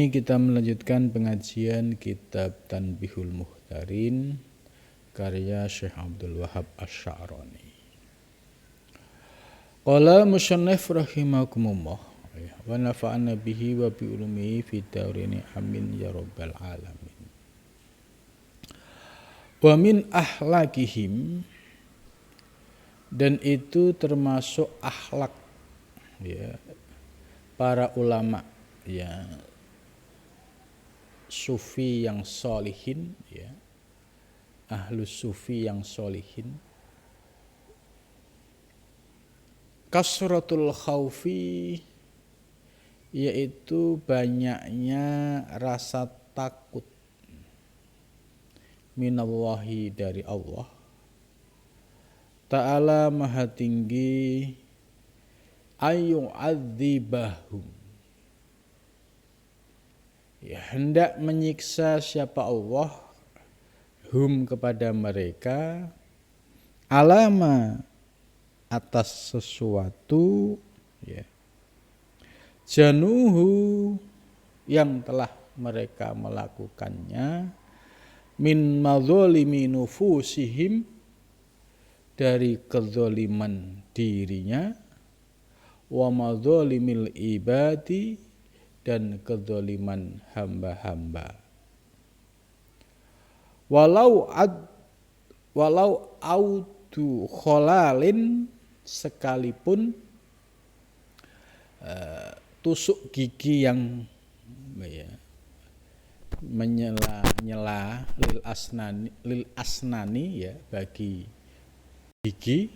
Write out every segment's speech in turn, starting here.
ini kita melanjutkan pengajian kitab Tanbihul Muhtarin karya Syekh Abdul Wahab Asy-Sya'rani. Qala musannif rahimakumullah wa nafa'ana bihi wa bi ulumihi fid dharain amin ya rabbal alamin. Wa min ahlakihim, dan itu termasuk akhlak ya para ulama ya sufi yang solihin ya, ahlus sufi yang solihin, kasratul khaufi, yaitu banyaknya rasa takut, minallahi, dari Allah Ta'ala maha tinggi, ayyu'adzibahum, ya hendak menyiksa siapa Allah hum, kepada mereka, alama, atas sesuatu ya, januhu, yang telah mereka melakukannya, min madzalimi nufusihim, dari kezaliman dirinya, wa madzalimil ibadi, dan kezaliman hamba-hamba. Walau audu kholalin, sekalipun tusuk gigi yang ya, menyela lil asnani ya, bagi gigi,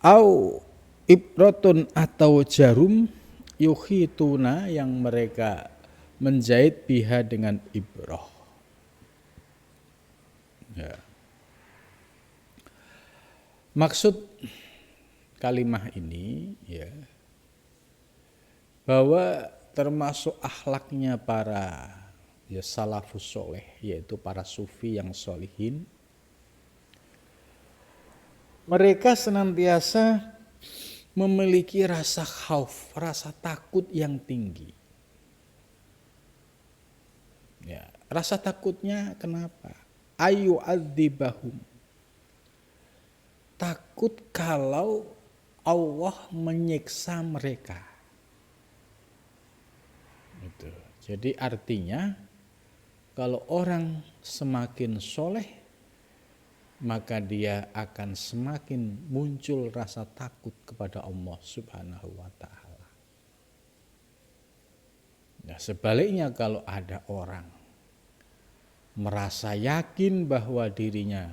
au ibrotun, atau jarum, yukhituna, yang mereka menjahit biha, dengan ibroh ya. Maksud kalimah ini ya, bahwa termasuk akhlaknya para ya salafus soleh, yaitu para sufi yang solihin, mereka senantiasa memiliki rasa khauf, rasa takut yang tinggi. Ya, rasa takutnya kenapa? Ayu adzibahum, takut kalau Allah menyiksa mereka. Itu. Jadi artinya kalau orang semakin soleh, maka dia akan semakin muncul rasa takut kepada Allah Subhanahu wa ta'ala. Nah, sebaliknya kalau ada orang merasa yakin bahwa dirinya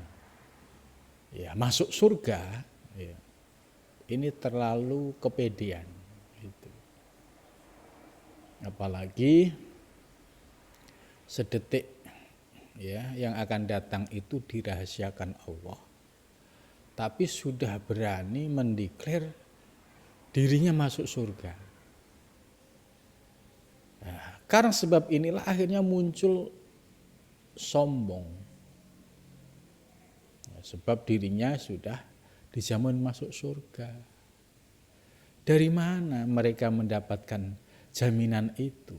ya masuk surga ya, ini terlalu kepedean gitu. Apalagi sedetik ya yang akan datang itu dirahasiakan Allah, tapi sudah berani mendeklar dirinya masuk surga. Nah, karena sebab inilah akhirnya muncul sombong, sebab dirinya sudah dijamin masuk surga. Dari mana mereka mendapatkan jaminan itu?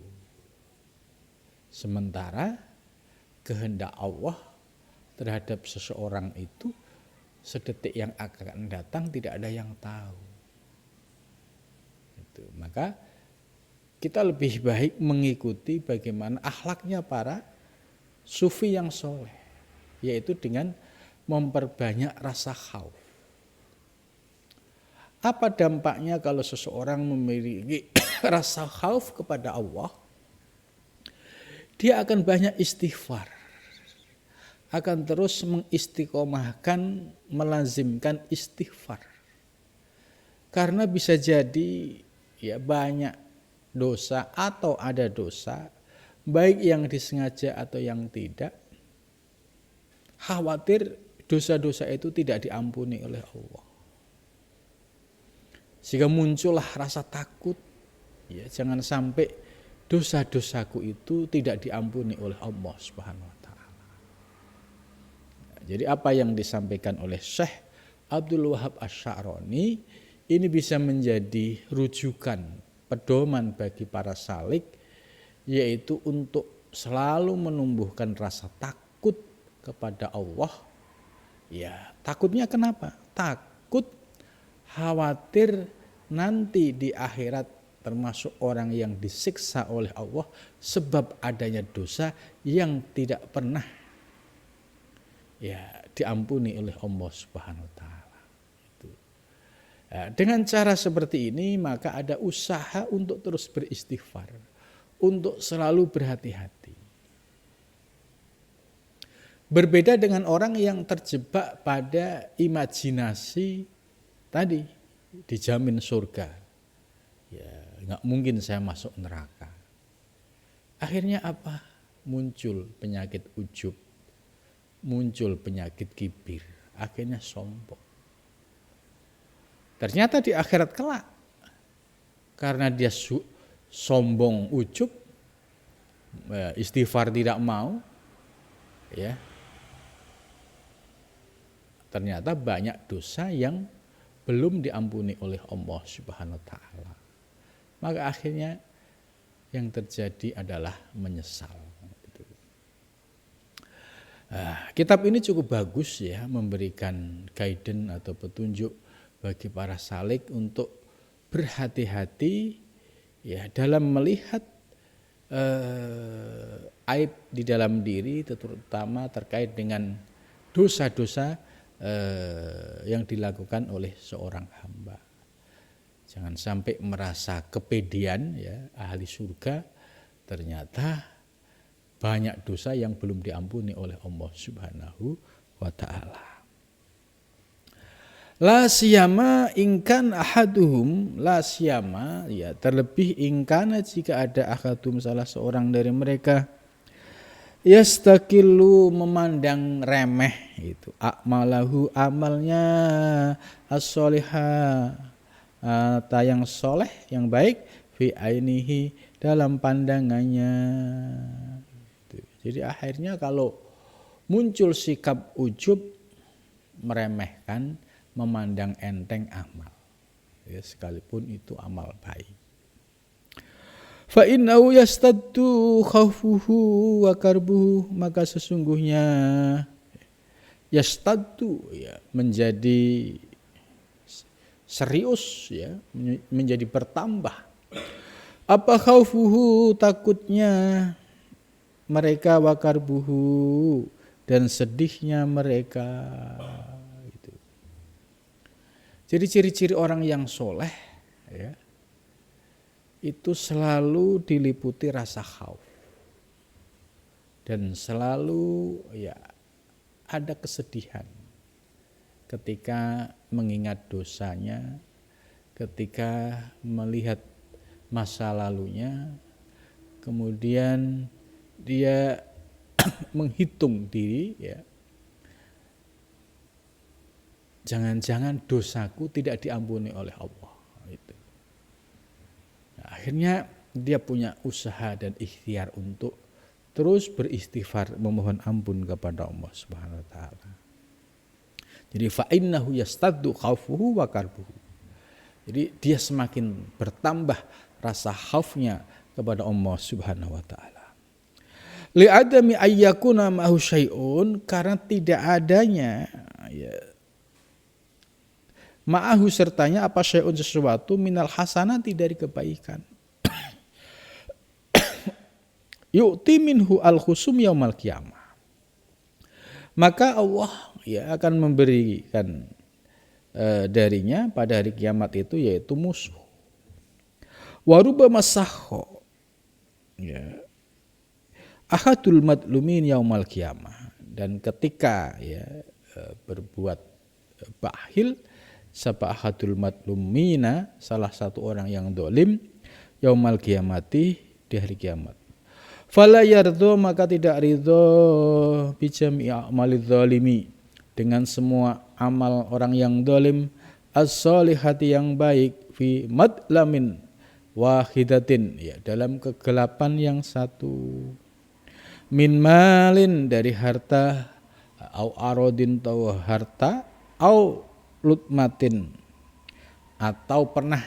Sementara kehendak Allah terhadap seseorang itu sedetik yang akan datang tidak ada yang tahu. Itu. Maka kita lebih baik mengikuti bagaimana akhlaknya para sufi yang soleh, yaitu dengan memperbanyak rasa khauf. Apa dampaknya kalau seseorang memiliki rasa khauf kepada Allah? Dia akan banyak istighfar, akan terus mengistiqomahkan, melazimkan istighfar. Karena bisa jadi ya banyak dosa atau ada dosa, baik yang disengaja atau yang tidak, khawatir dosa-dosa itu tidak diampuni oleh Allah. Sehingga muncullah rasa takut, ya jangan sampai dosa-dosaku itu tidak diampuni oleh Allah Subhanahu wa ta'ala. Jadi apa yang disampaikan oleh Syekh Abdul Wahab Asy-Sya'rani ini bisa menjadi rujukan, pedoman bagi para salik yaitu untuk selalu menumbuhkan rasa takut kepada Allah. Ya, takutnya kenapa? Takut khawatir nanti di akhirat termasuk orang yang disiksa oleh Allah sebab adanya dosa yang tidak pernah diampuni oleh Allah Subhanahu wa taala. Dengan cara seperti ini maka ada usaha untuk terus beristighfar, untuk selalu berhati-hati. Berbeda dengan orang yang terjebak pada imajinasi tadi, dijamin surga. Ya, nggak mungkin saya masuk neraka. Akhirnya apa? Muncul penyakit ujub, muncul penyakit kibir, akhirnya sombong. Ternyata di akhirat kelak, karena dia sombong ujub, istighfar tidak mau, ya, ternyata banyak dosa yang belum diampuni oleh Allah Subhanahu wa taala. Maka akhirnya yang terjadi adalah menyesal. Kitab ini cukup bagus ya, memberikan guidance atau petunjuk bagi para salik untuk berhati-hati ya dalam melihat aib di dalam diri, terutama terkait dengan dosa-dosa yang dilakukan oleh seorang hamba. Jangan sampai merasa kepedean ya ahli surga, ternyata banyak dosa yang belum diampuni oleh Allah Subhanahu wa taala. La siyama ingkan ahaduhum, la siyama ya terlebih ingkana jika ada ahadum salah seorang dari mereka yastaqilu memandang remeh itu akmalahu amalnya as-solihah yang soleh yang baik fi ainihi dalam pandangannya. Jadi akhirnya kalau muncul sikap ujub, meremehkan, memandang enteng amal, ya, sekalipun itu amal baik. Fa innahu yastaddu khaufuhu wa karbuhu, maka sesungguhnya yastaddu ya menjadi serius ya, menjadi bertambah. Apa khaufuhu takutnya mereka, wa karbuhu dan sedihnya mereka. Gitu. Jadi ciri-ciri orang yang soleh ya, itu selalu diliputi rasa khauf dan selalu ya ada kesedihan ketika mengingat dosanya, ketika melihat masa lalunya, kemudian dia menghitung diri ya, jangan-jangan dosaku tidak diampuni oleh Allah. Gitu. Nah, akhirnya dia punya usaha dan ikhtiar untuk terus beristighfar, memohon ampun kepada Allah Subhanahu wa taala. Jadi fa innahu yastaddu khaufuhu wa karbuhu. Jadi dia semakin bertambah rasa khaufnya kepada Allah Subhanahu wa taala. Li adami ayyakuna ma'hu syai'un, karena tidak adanya ya ma'ahu sertanya apa syai'un sesuatu minal hasanati dari kebaikan. Yu'ti minhu al-khusum yaumal qiyamah. Maka Allah ya akan memberikan darinya pada hari kiamat itu yaitu musuh. Wa rubbama sahha ya ahadul madlumin yaumal qiyamah, dan ketika ya berbuat bakhil sapa ahadul madlumina, salah satu orang yang dolim, yaumal qiyamati di hari kiamat. Fala yardho, maka tidak ridho bijami a'malidz zalimi, dengan semua amal orang yang dolim, as-solihati yang baik, fi madlamin wahidatin ya dalam kegelapan yang satu, min malin dari harta, au arodin atau harta, au lutmatin atau pernah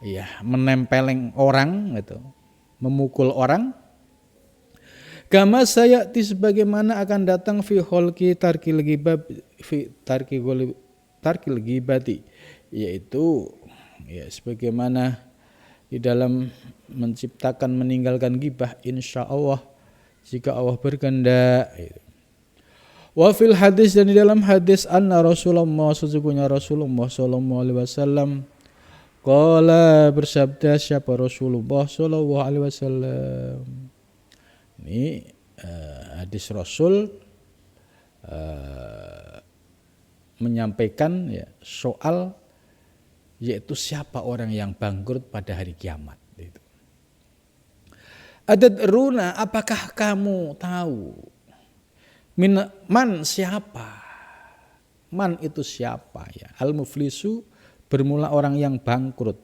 ya menempeleng orang gitu, memukul orang. Kama sayati sebagaimana akan datang fi kholqi tarkil ghibati, yaitu ya sebagaimana di dalam menciptakan meninggalkan ghibah insya Allah jika Allah berkehendak. Wa fil hadis, dan di dalam hadis anna Rasulullah, sesungguhnya Rasulullah sallallahu alaihi wasallam qala, bersabda siapa Rasulullah sallallahu alaihi wasallam. Ini hadis Rasul menyampaikan ya, soal yaitu siapa orang yang bangkrut pada hari kiamat. Adat runa, apakah kamu tahu man siapa? Man itu siapa ya? Al-muflisu bermula orang yang bangkrut,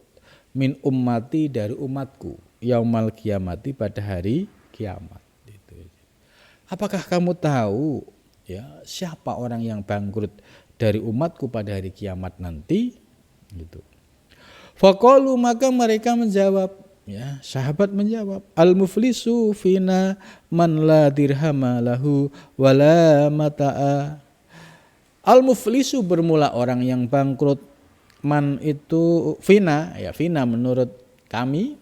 min ummati dari umatku, yaumal kiamati pada hari kiamat. Apakah kamu tahu ya siapa orang yang bangkrut dari umatku pada hari kiamat nanti? Gitu. Faqalu, maka mereka menjawab, ya sahabat menjawab, al-muflisu fina man la dirhama lahu wala mata'a. Al-muflisu bermula orang yang bangkrut, man itu fina, ya fina menurut kami,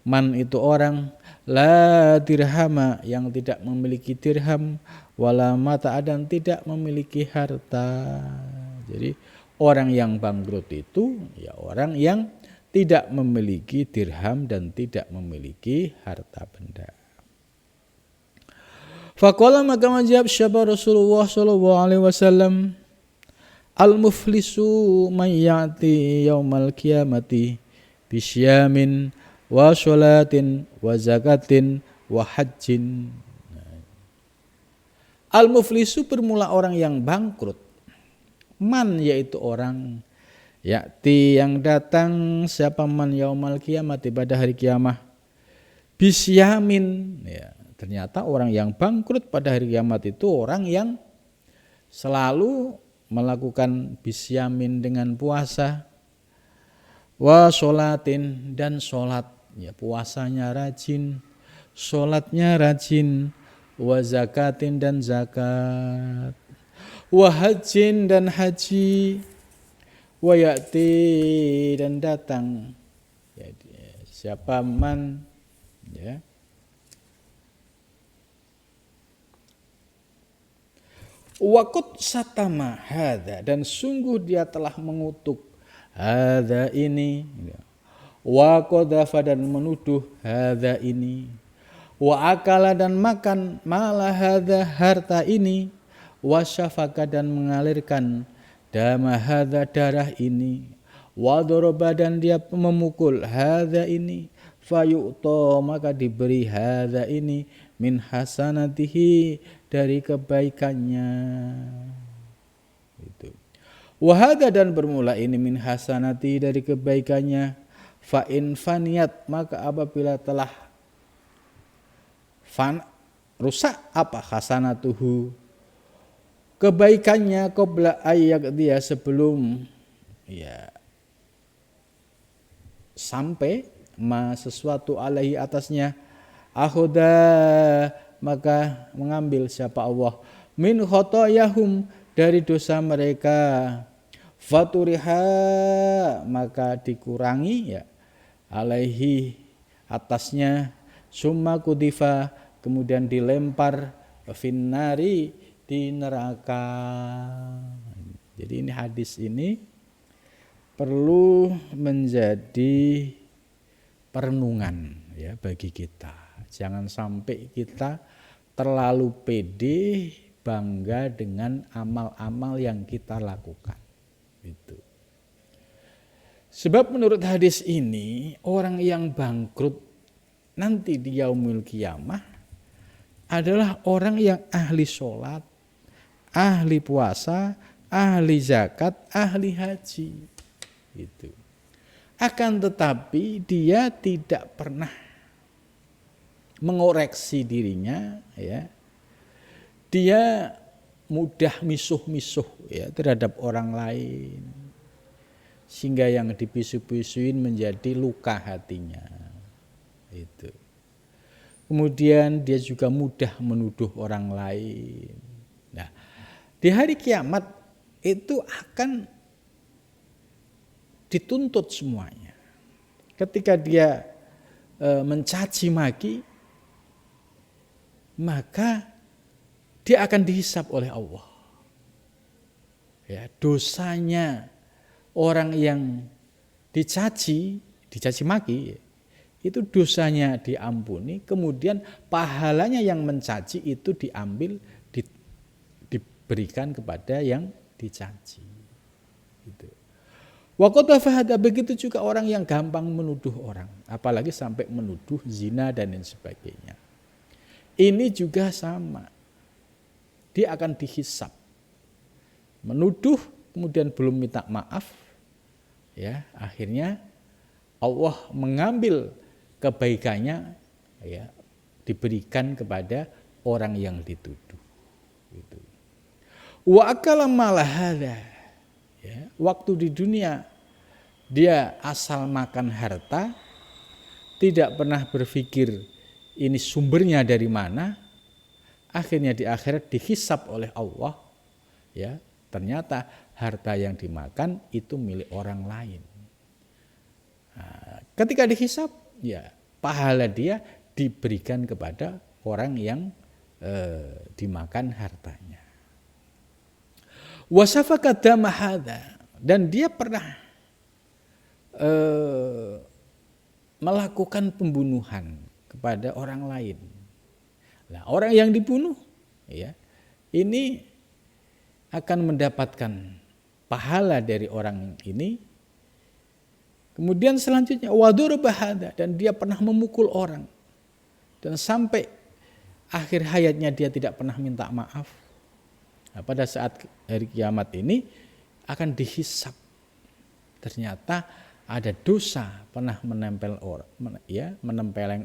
man itu orang la dirhama yang tidak memiliki dirham, wala mata dan tidak memiliki harta. Jadi orang yang bangkrut itu ya orang yang tidak memiliki dirham dan tidak memiliki harta benda. Faqala, maka menjawab siapa Rasulullah sallallahu alaihi wasallam, al-muflisu man ya'ti yaumal qiyamati bisyamin wa sholatin wa zakatin wa hajjin. Al-muflisu bermula orang yang bangkrut, man yaitu orang, yakti yang datang, siapa man yaumal qiyamati pada hari kiamat, bisyamin ya, ternyata orang yang bangkrut pada hari kiamat itu orang yang selalu melakukan bisyamin dengan puasa, wa sholatin dan sholat, ya puasanya rajin, sholatnya rajin, wa zakatin dan zakat, wa hajjin dan haji, wa ya'ti dan datang, ya, siapa man ya waqad satama hadza, dan sungguh dia telah mengutuk hadza ini, wa qadhafa dan menuduh hadza ini, wa akala dan makan malah hadza harta ini, wa syafaka dan mengalirkan dama hadza darah ini, wa daraba dan dia memukul hadza ini, fayu'ta maka diberi hadza ini min hasanatihi dari kebaikannya. Itu. Wahada dan bermula ini min hasanati dari kebaikannya, fa in faniyat maka apabila telah rusak apa hasanatuhu kebaikannya, qabla ayyak dia sebelum ya sampai ma sesuatu alaihi atasnya, akhoda maka mengambil siapa Allah min khotoyahum dari dosa mereka, faturiha maka dikurangi ya alaihi atasnya, summa kudifa kemudian dilempar finnari di neraka. Jadi ini hadis ini perlu menjadi perenungan ya bagi kita. Jangan sampai kita terlalu pede bangga dengan amal-amal yang kita lakukan. Itu. Sebab menurut hadis ini orang yang bangkrut nanti di yaumul qiyamah adalah orang yang ahli sholat, ahli puasa, ahli zakat, ahli haji. Itu. Akan tetapi dia tidak pernah mengoreksi dirinya, ya. Dia mudah misuh-misuh ya terhadap orang lain, sehingga yang dipisu-pisuin menjadi luka hatinya. Itu. kemudian dia juga mudah menuduh orang lain. Nah, di hari kiamat itu akan dituntut semuanya. Ketika dia mencaci maki, maka dia akan dihisap oleh Allah. Ya, dosanya orang yang dicaci maki, itu dosanya diampuni, kemudian pahalanya yang mencaci itu diambil, diberikan kepada yang dicaci. Gitu. Waqotafahada, begitu juga orang yang gampang menuduh orang, apalagi sampai menuduh zina dan lain sebagainya. Ini juga sama, dia akan dihisap. Menuduh kemudian belum minta maaf, ya akhirnya Allah mengambil kebaikannya, ya diberikan kepada orang yang dituduh. Gitu. Wa akala malahada, ya, waktu di dunia dia asal makan harta, tidak pernah berpikir ini sumbernya dari mana, akhirnya di akhirat dihisap oleh Allah, ya ternyata harta yang dimakan itu milik orang lain. Nah, ketika dihisap, ya pahala dia diberikan kepada orang yang dimakan hartanya. Wasafaka dama hadza, dan dia pernah melakukan pembunuhan kepada orang lain. Nah, orang yang dibunuh, ya ini akan mendapatkan pahala dari orang ini. Kemudian selanjutnya wadurba hadza, dan dia pernah memukul orang dan sampai akhir hayatnya dia tidak pernah minta maaf. Nah, pada saat hari kiamat ini akan dihisap. Ternyata ada dosa pernah menempeleng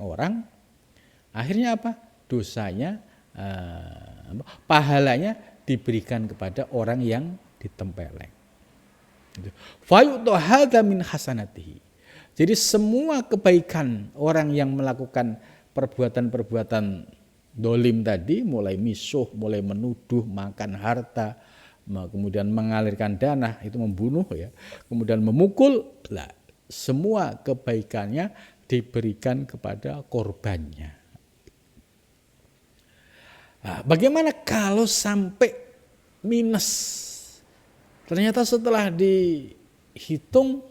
orang. Akhirnya apa? Dosanya, pahalanya diberikan kepada orang yang ditempeleng. Fayu'ta hadza min hasanatihi. Jadi semua kebaikan orang yang melakukan perbuatan-perbuatan dolim tadi, mulai misuh, mulai menuduh, makan harta, kemudian mengalirkan dana, itu membunuh, ya, kemudian memukul, lah, semua kebaikannya diberikan kepada korbannya. Nah, bagaimana kalau sampai minus? Ternyata setelah dihitung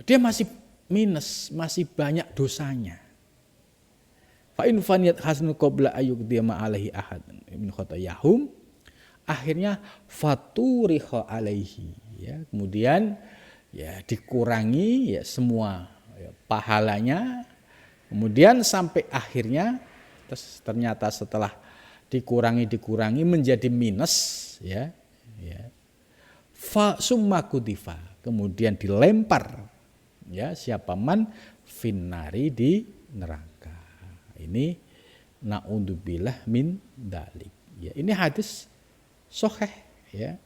dia masih minus, masih banyak dosanya. Fa in faniyat hasnu qabla ayyuqdiya ma alaihi ahad min khatayahum, akhirnya faturiha alaihi, ya, kemudian ya dikurangi, ya semua, ya, pahalanya, kemudian sampai akhirnya ternyata setelah dikurangi menjadi minus, ya, fa summa kudifa, kemudian dilempar, ya, siapa man finnari, di neraka. Ini naudzubillah min dalik, ya, ini hadis sahih, ya,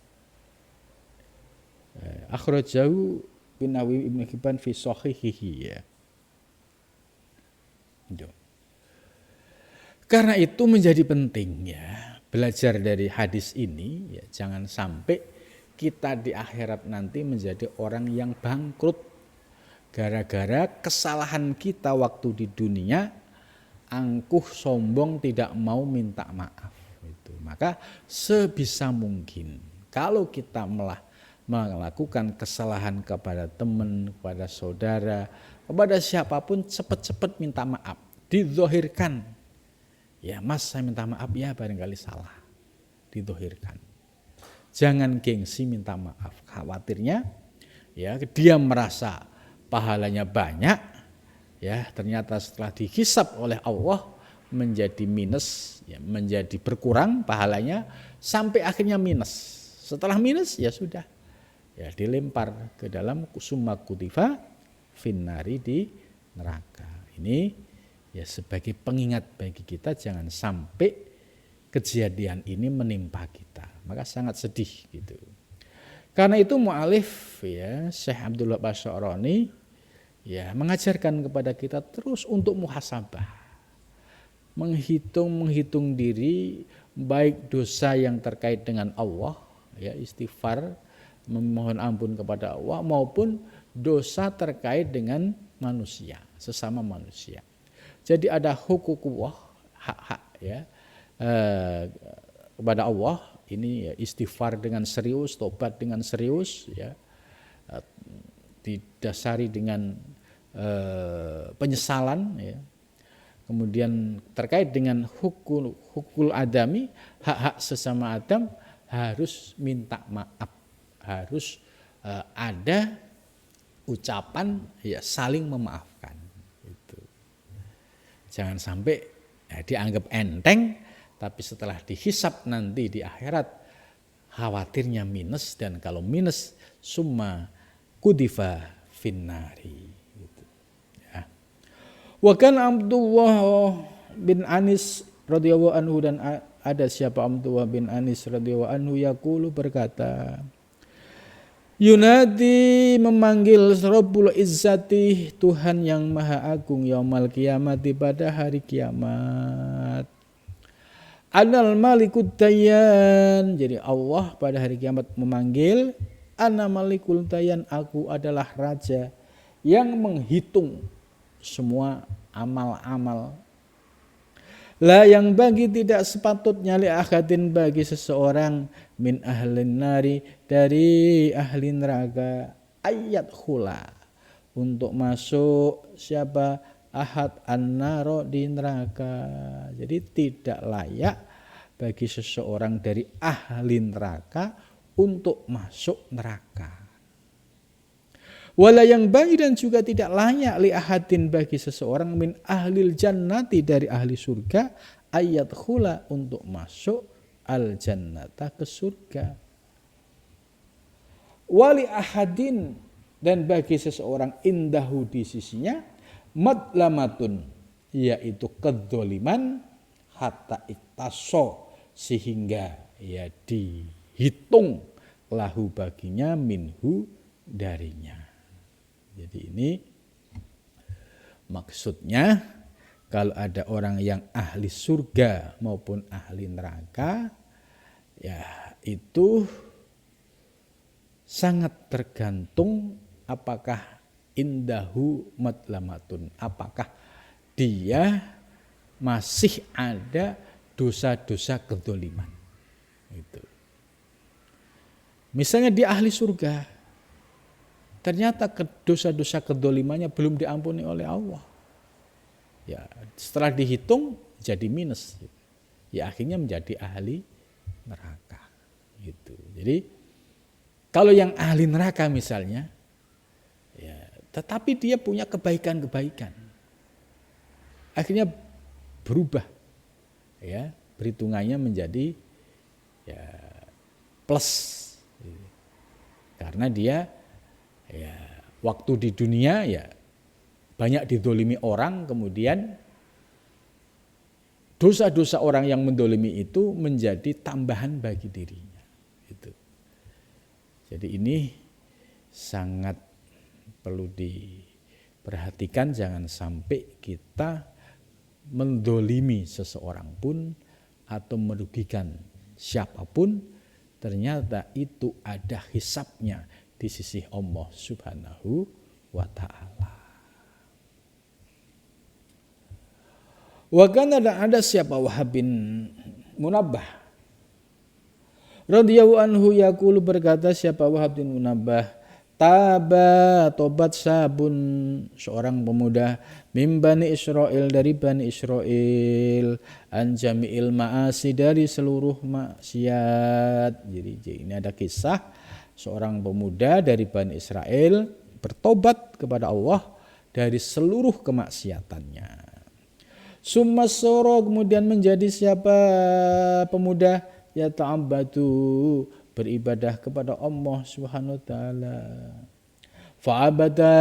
akhrajahu bin Nawawi Ibnu Hibban fi sahihihi, ya. Karena itu menjadi penting, ya, belajar dari hadis ini, ya, jangan sampai kita di akhirat nanti menjadi orang yang bangkrut gara-gara kesalahan kita waktu di dunia, angkuh, sombong, tidak mau minta maaf. Itu. Maka sebisa mungkin kalau kita melakukan kesalahan kepada teman, kepada saudara, kepada siapapun, cepat-cepat minta maaf, dizahirkan. Ya mas, saya minta maaf ya, barangkali salah, didzohirkan. Jangan gengsi minta maaf, khawatirnya, ya, dia merasa pahalanya banyak, ya, ternyata setelah dihisap oleh Allah menjadi minus, ya, menjadi berkurang pahalanya sampai akhirnya minus. Setelah minus, ya sudah, ya dilempar ke dalam summa kutifa finnari, di neraka. Ini, ya, sebagai pengingat bagi kita, jangan sampai kejadian ini menimpa kita. Maka sangat sedih, gitu. Karena itu mu'alif, ya, Syekh Abdullah Basya'rani ya mengajarkan kepada kita terus untuk muhasabah, menghitung diri, baik dosa yang terkait dengan Allah, ya istighfar, memohon ampun kepada Allah, maupun dosa terkait dengan manusia, sesama manusia. Jadi ada hukukullah, hak-hak ya kepada Allah, ini ya, istighfar dengan serius, tobat dengan serius, ya didasari dengan penyesalan, ya. Kemudian terkait dengan hukul adami, hak-hak sesama Adam, harus minta maaf, harus ada ucapan ya saling memaafkan. Itu. Jangan sampai ya, dianggap enteng, tapi setelah dihisap nanti di akhirat khawatirnya minus, dan kalau minus summa kudifa finnari. Gitu. Ya. Wa kan Abdullah bin Anis radhiyallahu anhu, dan ada siapa Abdullah bin Anis radhiyallahu anhu yaqulu berkata, Yunadi memanggil Rabbul Izzati, Tuhan yang Maha Agung, yaumal kiamati pada hari kiamat. Anal malikut dayyan, jadi Allah pada hari kiamat memanggil, ana malikul dayyan, aku adalah raja yang menghitung semua amal-amal. La yang bagi tidak sepatutnya li akadin bagi seseorang min ahlin nari dari ahli neraka ayat khula untuk masuk siapa ahad an-naro di neraka. Jadi tidak layak bagi seseorang dari ahli neraka untuk masuk neraka. Wala yang bagi dan juga tidak layak li ahadin bagi seseorang min ahlil jannati dari ahli surga ayat khula untuk masuk al jannata ke surga. Wali ahadin dan bagi seseorang indahu di sisinya madlamatun, yaitu kedzaliman hatta iktaso, sehingga ya dihitung lahu baginya minhu darinya. Jadi ini maksudnya kalau ada orang yang ahli surga maupun ahli neraka, ya itu sangat tergantung apakah indahu madlamatun, apakah dia masih ada dosa-dosa kedzaliman. Itu. Misalnya dia ahli surga, ternyata dosa-dosa kedzalimannya belum diampuni oleh Allah. Ya, setelah dihitung jadi minus. Ya akhirnya menjadi ahli neraka. Gitu. Jadi kalau yang ahli neraka misalnya, ya, tetapi dia punya kebaikan-kebaikan, akhirnya berubah, ya perhitungannya menjadi ya plus, karena dia ya waktu di dunia ya banyak didolimi orang, kemudian dosa-dosa orang yang mendolimi itu menjadi tambahan bagi dirinya. Itu. Jadi ini sangat perlu diperhatikan, jangan sampai kita mendolimi seseorang pun atau merugikan siapapun, ternyata itu ada hisabnya di sisi Allah Subhanahu wa ta'ala. Wa kana ada siapa Wahab bin Munabbah radhiyallahu anhu yaqulu berkata siapa Wahab bin Munabbah, taba tobat sabun seorang pemuda min Bani Israil dari Bani Israil an jami'il ma'asi dari seluruh maksiat. Jadi ini ada kisah seorang pemuda dari Bani Israel bertobat kepada Allah dari seluruh kemaksiatannya. Summa soro, kemudian menjadi siapa pemuda ya ta'abbadu beribadah kepada Allah Subhanahu wa taala. Fa'abada,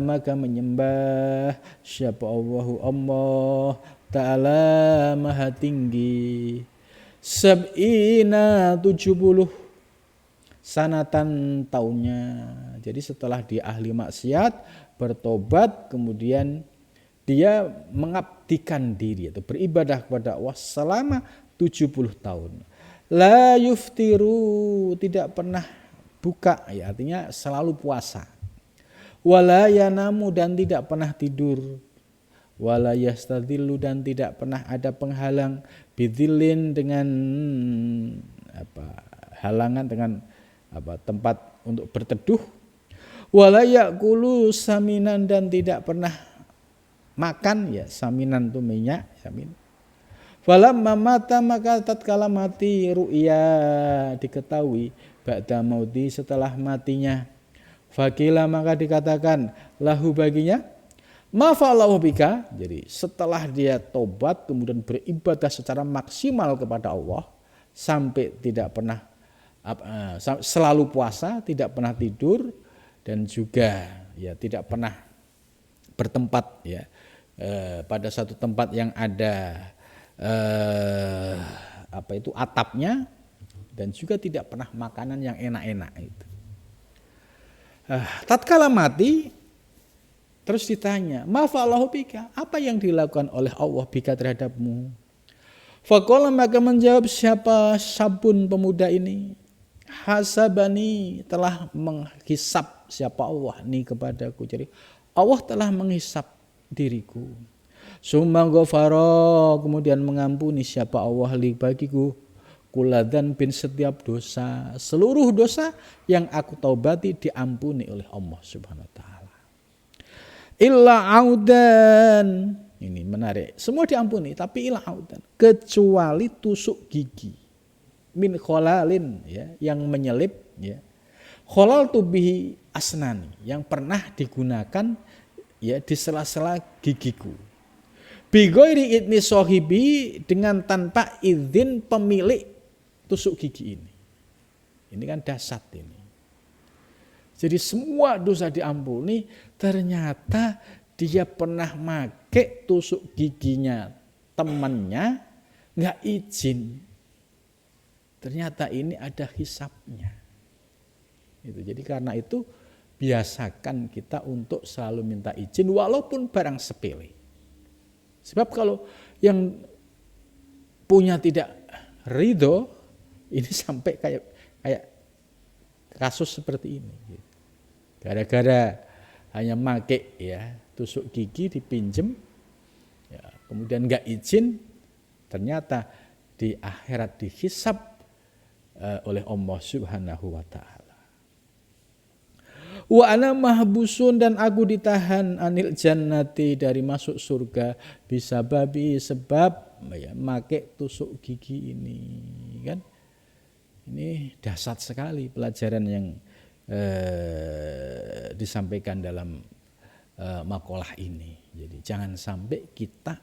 maka menyembah siapa Allah taala maha tinggi. Sab'ina 70 sanatan tahunnya. Jadi setelah dia ahli maksiat bertobat, kemudian dia mengabdikan diri atau beribadah kepada Allah selama 70 tahun. La yuftiru, tidak pernah buka, ya artinya selalu puasa. Wala yanamu, dan tidak pernah tidur. Wala yastadillu, dan tidak pernah ada penghalang, bidzillin, dengan halangan, dengan tempat untuk berteduh. Wala yakulu saminan, dan tidak pernah makan, ya saminan itu minyak, samin. Falamma mata, maka tatkala mati, ru'ya, diketahui, ba'da mauti, setelah matinya. Fakila, maka dikatakan lahu, baginya, ma fa'allahu bika. Jadi setelah dia tobat kemudian beribadah secara maksimal kepada Allah, sampai tidak pernah selalu puasa, tidak pernah tidur, dan juga ya tidak pernah bertempat ya pada satu tempat yang ada atapnya, dan juga tidak pernah makanan yang enak-enak itu. Tatkala mati, terus ditanya, ma fa'allahu bika, apa yang dilakukan oleh Allah bika terhadapmu? Faqala, maka menjawab siapa sabun pemuda ini, hasabani, telah menghisap siapa Allah nih kepadaku. Jadi Allah telah menghisap diriku. Summa ghafara, kemudian mengampuni siapa Allah li bagiku, kuladan bin, setiap dosa, seluruh dosa yang aku taubati diampuni oleh Allah Subhanahu wa taala. Illa audan, ini menarik, semua diampuni tapi illa audan, kecuali tusuk gigi, min kholalin, ya, yang menyelip, ya. Kholal tubihi asnani, yang pernah digunakan ya di sela-sela gigiku. Bigoiri idni sohibi, dengan tanpa izin pemilik tusuk gigi ini. Ini kan dasar ini. Jadi semua dosa diampuni, ternyata dia pernah make tusuk giginya temannya, nggak izin. Ternyata ini ada hisapnya. Itu. Jadi karena itu biasakan kita untuk selalu minta izin walaupun barang sepele. Sebab kalau yang punya tidak ridho, ini sampai kayak kasus seperti ini. Gara-gara hanya make ya tusuk gigi dipinjem, ya, kemudian nggak izin, ternyata di akhirat dihisab oleh Allah Subhanahu wa taala. Wa ana mahbusun, dan aku ditahan, anil jannati, dari masuk surga, bisa babi, sebab ya make tusuk gigi ini, kan. Ini dahsyat sekali pelajaran yang disampaikan dalam makalah ini. Jadi jangan sampai kita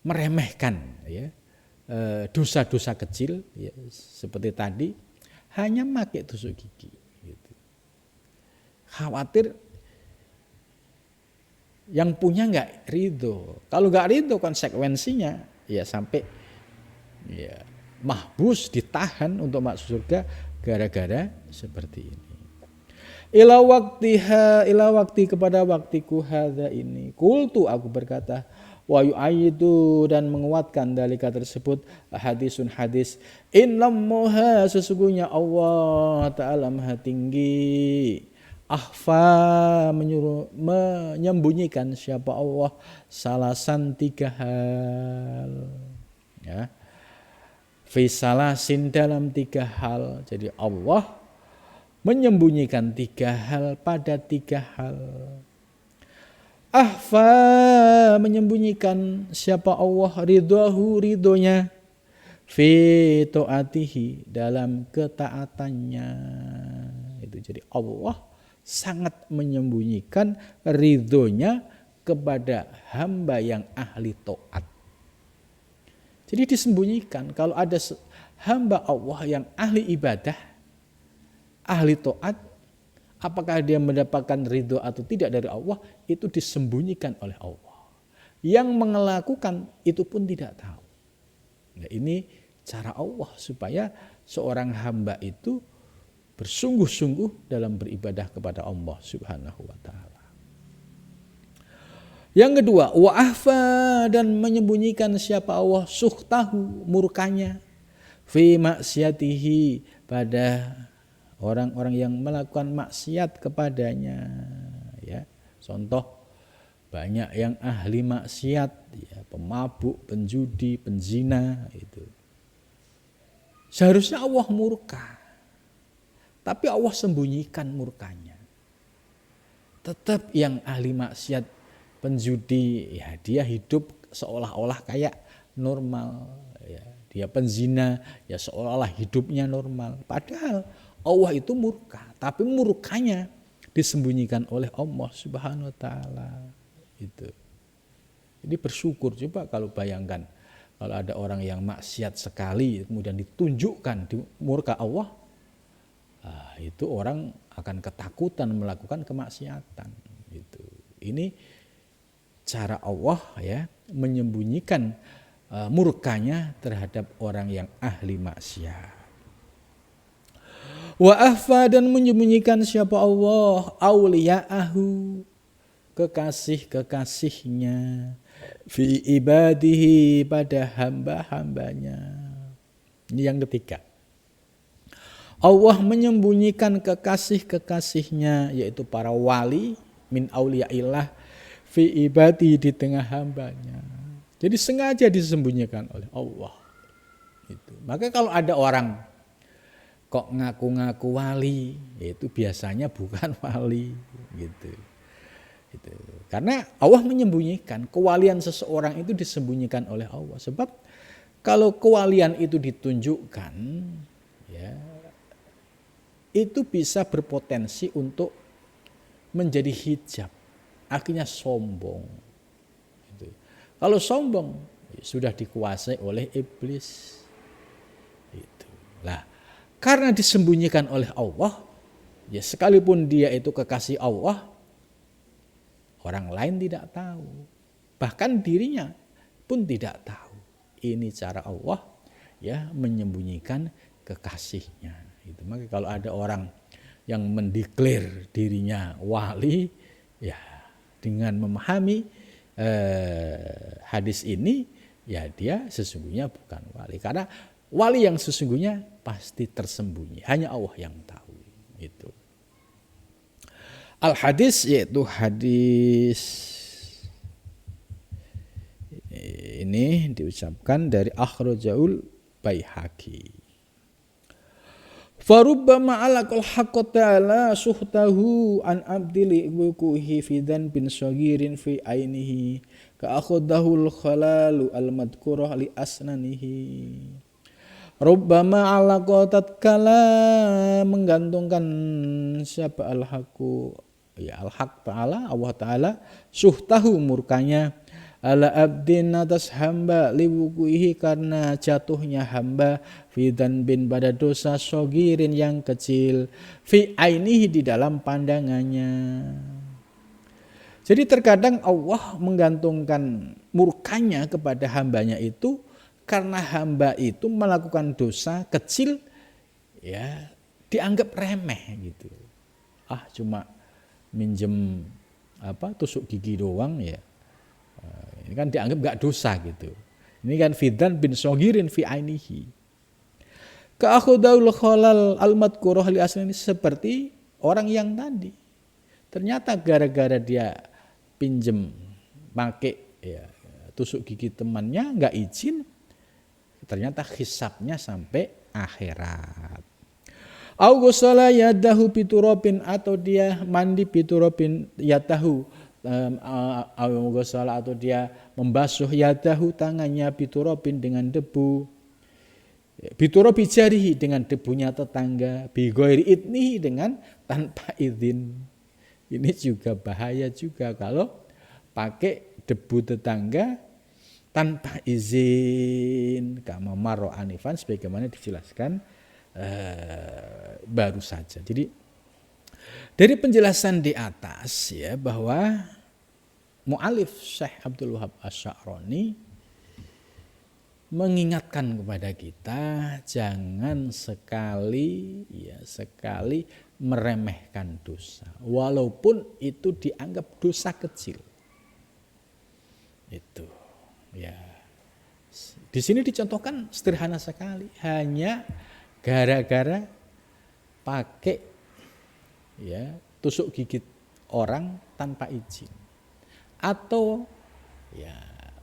meremehkan ya dosa-dosa kecil ya, seperti tadi hanya make tusuk gigi. Khawatir yang punya nggak ridho. Kalau nggak ridho, konsekuensinya ya sampai ya mahbus, ditahan untuk masuk surga gara-gara seperti ini. Ila wakti, kepada waktiku, hadza ini. Qultu, aku berkata, wa yu'ayyidu, dan menguatkan dalika tersebut, hadisun hadis, innallaha, sesungguhnya Allah Ta'ala Maha Tinggi, akhfa, menyembunyikan siapa Allah, salasan, 3 hal, ya. Fi salasin, dalam 3 hal. Jadi Allah menyembunyikan 3 hal pada 3 hal. Akhfa, menyembunyikan siapa Allah, ridhahu, ridhonya, fi taatihi, dalam ketaatannya. Itu jadi Allah sangat menyembunyikan ridhonya kepada hamba yang ahli taat. Jadi disembunyikan. Kalau ada hamba Allah yang ahli ibadah, ahli taat, apakah dia mendapatkan ridho atau tidak dari Allah, itu disembunyikan oleh Allah. Yang melakukan itu pun tidak tahu. Nah, ini cara Allah supaya seorang hamba itu bersungguh-sungguh dalam beribadah kepada Allah Subhanahu wa taala. Yang kedua, wa ahfa, dan menyembunyikan siapa Allah suhtahu, murkanya, fi maksiatihi, pada orang-orang yang melakukan maksiat kepadanya. Ya, contoh banyak yang ahli maksiat, ya, pemabuk, penjudi, penzina, itu. Seharusnya Allah murka, tapi Allah sembunyikan murkanya. Tetap yang ahli maksiat, penjudi, ya dia hidup seolah-olah kayak normal, ya. Dia penzina, ya seolah-olah hidupnya normal. Padahal Allah itu murka, tapi murkanya disembunyikan oleh Allah Subhanahu wa taala. Itu. Jadi bersyukur, coba kalau bayangkan kalau ada orang yang maksiat sekali kemudian ditunjukkan di murka Allah, itu orang akan ketakutan melakukan kemaksiatan. Gitu. Ini cara Allah, ya, menyembunyikan murkanya terhadap orang yang ahli maksiat. Wa ahfa, dan menyembunyikan siapa Allah auliya'ahu, kekasih-kekasihnya, fi ibadihi, pada hamba-hambanya. Ini yang ketiga. Allah menyembunyikan kekasih-kekasihnya, yaitu para wali min auliyaillah, fi ibadi, di tengah hambanya. Jadi sengaja disembunyikan oleh Allah. Itu. Maka kalau ada orang kok ngaku-ngaku wali, itu biasanya bukan wali, gitu. Gitu. Karena Allah menyembunyikan, kewalian seseorang itu disembunyikan oleh Allah. Sebab kalau kewalian itu ditunjukkan, ya, itu bisa berpotensi untuk menjadi hijab, akhirnya sombong. Gitu. Kalau sombong, ya sudah dikuasai oleh iblis. Itu. Lah, karena disembunyikan oleh Allah, ya sekalipun dia itu kekasih Allah, orang lain tidak tahu. Bahkan dirinya pun tidak tahu. Ini cara Allah, ya, menyembunyikan kekasihnya. Itu. Maka kalau ada orang yang mendeklar dirinya wali, ya dengan memahami hadis ini, ya dia sesungguhnya bukan wali. Karena wali yang sesungguhnya pasti tersembunyi, hanya Allah yang tahu. Itu. Al-hadis, yaitu hadis ini diucapkan dari akhrajaul Baihaqi. Farubbama alaqal haqqa ta'ala suhtahu an abdili wukuhi fi bin sagirin fi ainihi ka akhadahul khalalu al-madkurah li asnanihi. Rubbama alaqa tatkala menggantungkan siapa al-haqu, ya al-haq ta'ala, Allah ta'ala, suhtahu, murkanya, ala abdin, atas hamba, liwukuihi, karena jatuhnya hamba, fidan bin, pada dosa, sogirin, yang kecil, fi ainihi, di dalam pandangannya. Jadi terkadang Allah menggantungkan murkanya kepada hambanya itu karena hamba itu melakukan dosa kecil, ya dianggap remeh gitu. Cuma minjem tusuk gigi doang, ya. Ini kan dianggap gak dosa gitu. Ini kan fidan bin sogirin fi ainihi. Ka'akhudaul khalal al-madkurah li asli, seperti orang yang tadi. Ternyata gara-gara dia pinjem pakai, ya, tusuk gigi temannya, gak izin, ternyata hisabnya sampai akhirat. Au ghusala yadahu biturabin, atau dia mandi biturabin yadahu, au ghusala, atau dia membasuh yadahu, tangannya, biturabin, dengan debu, biturabi jarihi, dengan debunya tetangga, bi ghairi idnihi, dengan tanpa izin. Ini juga bahaya juga kalau pakai debu tetangga tanpa izin, kama marra anifan, sebagaimana dijelaskan baru saja. Jadi dari penjelasan di atas, ya, bahwa mu'alif Syekh Abdul Wahab Asy-Sya'rani mengingatkan kepada kita jangan sekali meremehkan dosa, walaupun itu dianggap dosa kecil. Itu ya. Di sini dicontohkan sederhana sekali, hanya gara-gara pakai ya tusuk gigit orang tanpa izin, atau ya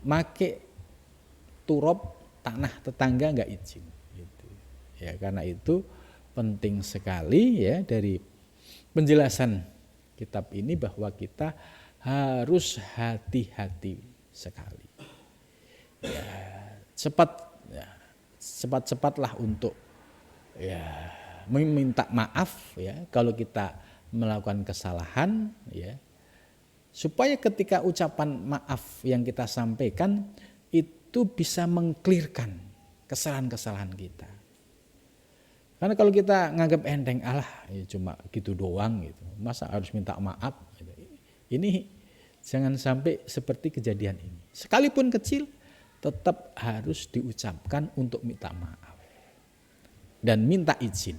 make turop tanah tetangga nggak izin gitu. Ya karena itu penting sekali ya dari penjelasan kitab ini bahwa kita harus hati-hati sekali. Ya, cepat-cepatlah untuk ya meminta maaf ya kalau kita melakukan kesalahan ya, supaya ketika ucapan maaf yang kita sampaikan itu bisa mengklirkan kesalahan-kesalahan kita. Karena kalau kita nganggap enteng, alah ya cuma gitu doang gitu, masa harus minta maaf gitu. Ini jangan sampai seperti kejadian ini, sekalipun kecil tetap harus diucapkan untuk minta maaf dan minta izin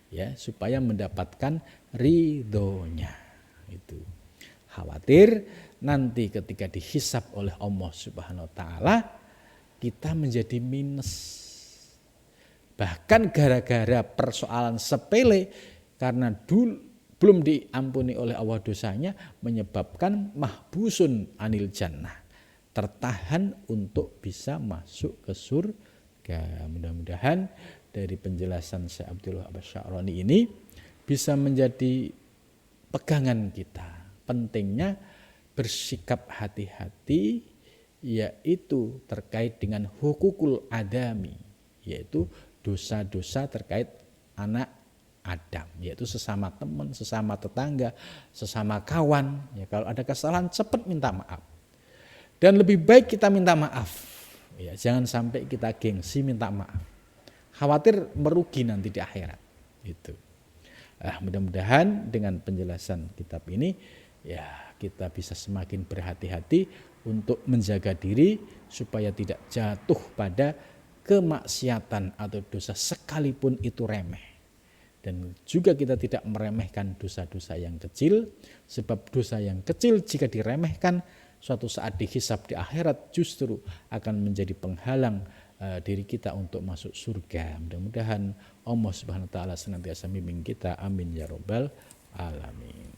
ya supaya mendapatkan ridhonya. Itu khawatir nanti ketika dihisab oleh Allah Subhanahu wa taala kita menjadi minus, bahkan gara-gara persoalan sepele karena belum diampuni oleh Allah dosanya menyebabkan mahbusun anil jannah, tertahan untuk bisa masuk ke surga. Mudah-mudahan dari penjelasan Syekh Abdullah Asy'arani ini bisa menjadi pegangan kita pentingnya bersikap hati-hati, yaitu terkait dengan hukukul adami, yaitu dosa-dosa terkait anak Adam, yaitu sesama teman, sesama tetangga, sesama kawan. Ya, kalau ada kesalahan cepat minta maaf. Dan lebih baik kita minta maaf. Ya, jangan sampai kita gengsi minta maaf. Khawatir merugi nanti di akhirat. Itu. Mudah-mudahan dengan penjelasan kitab ini ya kita bisa semakin berhati-hati untuk menjaga diri supaya tidak jatuh pada kemaksiatan atau dosa sekalipun itu remeh. Dan juga kita tidak meremehkan dosa-dosa yang kecil, sebab dosa yang kecil jika diremehkan suatu saat dihisab di akhirat justru akan menjadi penghalang diri kita untuk masuk surga. Mudah-mudahan Allah Subhanahu wa taala senantiasa membimbing kita. Amin ya rabbal alamin.